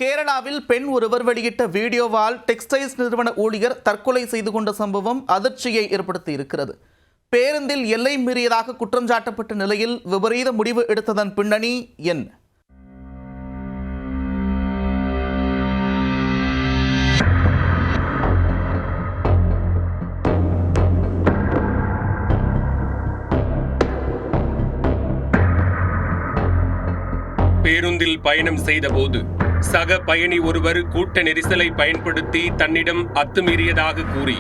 கேரளாவில் பெண் ஒருவர் வெளியிட்ட வீடியோவால் டெக்ஸ்டைல்ஸ் நிறுவன ஊழியர் தற்கொலை செய்து கொண்ட சம்பவம் அதிர்ச்சியை ஏற்படுத்தி இருக்கிறது. பேருந்தில் எல்லை மீறியதாக குற்றம் சாட்டப்பட்ட நிலையில் விபரீத முடிவு எடுத்ததன் பின்னணி என்ன? பேருந்தில் பயணம் செய்தபோது சக பயணி ஒருவர் கூட்ட நெரிசலை பயன்படுத்தி தன்னிடம் அத்துமீறியதாக கூறி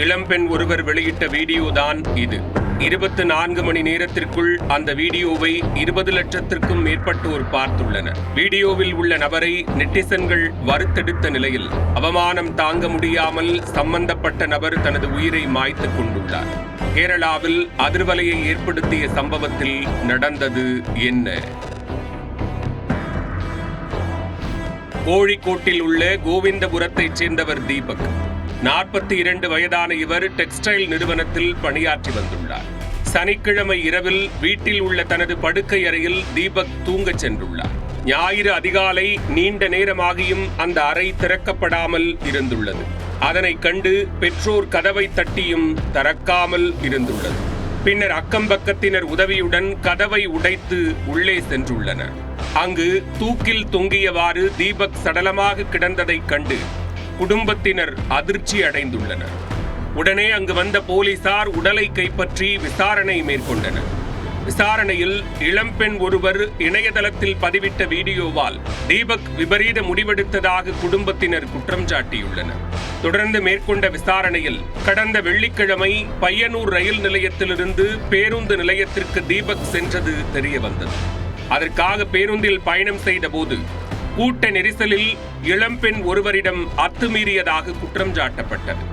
இளம்பெண் ஒருவர் வெளியிட்ட வீடியோதான் இது. 24 மணி நேரத்திற்குள் அந்த வீடியோவை 20 லட்சத்திற்கும் மேற்பட்டோர் பார்த்துள்ளனர். வீடியோவில் உள்ள நபரை நெட்டிசன்கள் வறுத்தெடுத்த நிலையில் அவமானம் தாங்க முடியாமல் சம்பந்தப்பட்ட நபர் தனது உயிரை மாய்த்துக் கொண்டுள்ளார். கேரளாவில் அதிர்வலையை ஏற்படுத்திய சம்பவத்தில் நடந்தது என்ன? கோழிக்கோட்டில் உள்ள கோவிந்தபுரத்தைச் சேர்ந்தவர் தீபக். 42 வயதான இவர் டெக்ஸ்டைல் நிறுவனத்தில் பணியாற்றி வந்துள்ளார். சனிக்கிழமை இரவில் வீட்டில் உள்ள தனது படுக்கை அறையில் தீபக் தூங்கச் சென்றுள்ளார். ஞாயிறு அதிகாலை நீண்ட நேரமாகியும் அந்த அறை திறக்கப்படாமல் இருந்துள்ளது. அதனை கண்டு பெற்றோர் கதவை தட்டியும் திறக்காமல் இருந்துள்ளது. பின்னர் அக்கம்பக்கத்தினர் உதவியுடன் கதவை உடைத்து உள்ளே சென்றுள்ளனர். அங்கு தூக்கில் தொங்கியவாறு தீபக் சடலமாக கிடந்ததைக் கண்டு குடும்பத்தினர் அதிர்ச்சி அடைந்துள்ளனர். உடனே அங்கு வந்த போலீசார் உடலை கைப்பற்றி விசாரணை மேற்கொண்டனர். விசாரணையில் இளம்பெண் ஒருவர் இணையதளத்தில் பதிவிட்ட வீடியோவால் தீபக் விபரீத முடிவெடுத்ததாக குடும்பத்தினர் குற்றம் சாட்டியுள்ளனர். தொடர்ந்து மேற்கொண்ட விசாரணையில் கடந்த வெள்ளிக்கிழமை பையனூர் ரயில் நிலையத்திலிருந்து பேருந்து நிலையத்திற்கு தீபக் சென்றது தெரியவந்தது. அதற்காக பேருந்தில் பயணம் செய்த போது கூட்ட நெரிசலில் இளம்பெண் ஒருவரிடம் அத்துமீறியதாக குற்றம் சாட்டப்பட்டது.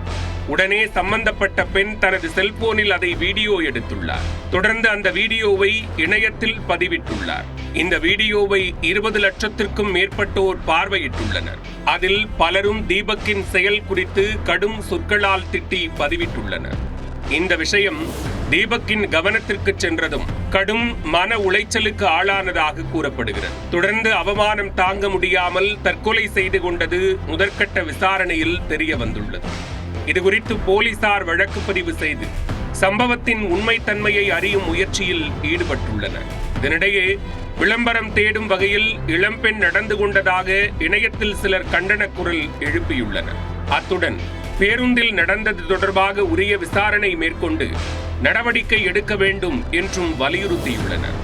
உடனே சம்பந்தப்பட்ட பெண் தனது செல்போனில் அதை வீடியோ எடுத்துள்ளார். தொடர்ந்து அந்த வீடியோவை இணையத்தில் பதிவிட்டுள்ளார். இந்த வீடியோவை 20 லட்சத்திற்கும் மேற்பட்டோர் பார்வையிட்டுள்ளனர். அதில் பலரும் தீபக்கின் செயல் குறித்து கடும் சொற்களால் திட்டி பதிவிட்டுள்ளனர். இந்த விஷயம் தீபக்கின் கவனத்திற்கு சென்றதும் கடும் மன உளைச்சலுக்கு ஆளானதாக கூறப்படுகிறது. தொடர்ந்து அவமானம் தாங்க முடியாமல் தற்கொலை செய்து கொண்டது முதற்கட்ட விசாரணையில் தெரிய வந்துள்ளது. இதுகுறித்து போலீசார் வழக்கு பதிவு செய்து சம்பவத்தின் உண்மைத்தன்மையை அறியும் முயற்சியில் ஈடுபட்டுள்ளனர். இதனிடையே விளம்பரம் தேடும் வகையில் இளம்பெண் நடந்து கொண்டதாக இணையத்தில் சிலர் கண்டன குரல் எழுப்பியுள்ளனர். அத்துடன் பேருந்தில் நடந்தது தொடர்பாக உரிய விசாரணை மேற்கொண்டு நடவடிக்கை எடுக்க வேண்டும் என்றும் வலியுறுத்தியுள்ளனர்.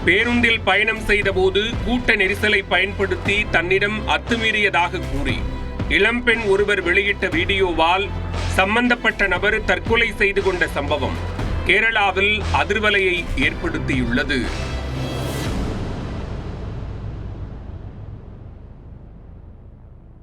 பேருந்தில் பயணம் செய்தபோது கூட்ட நெரிசலை பயன்படுத்தி தன்னிடம் அத்துமீறியதாக கூறி இளம்பெண் ஒருவர் வெளியிட்ட வீடியோவால் சம்பந்தப்பட்ட நபர் தற்கொலை செய்து கொண்ட சம்பவம் கேரளாவில் அதிர்வலையை ஏற்படுத்தியுள்ளது.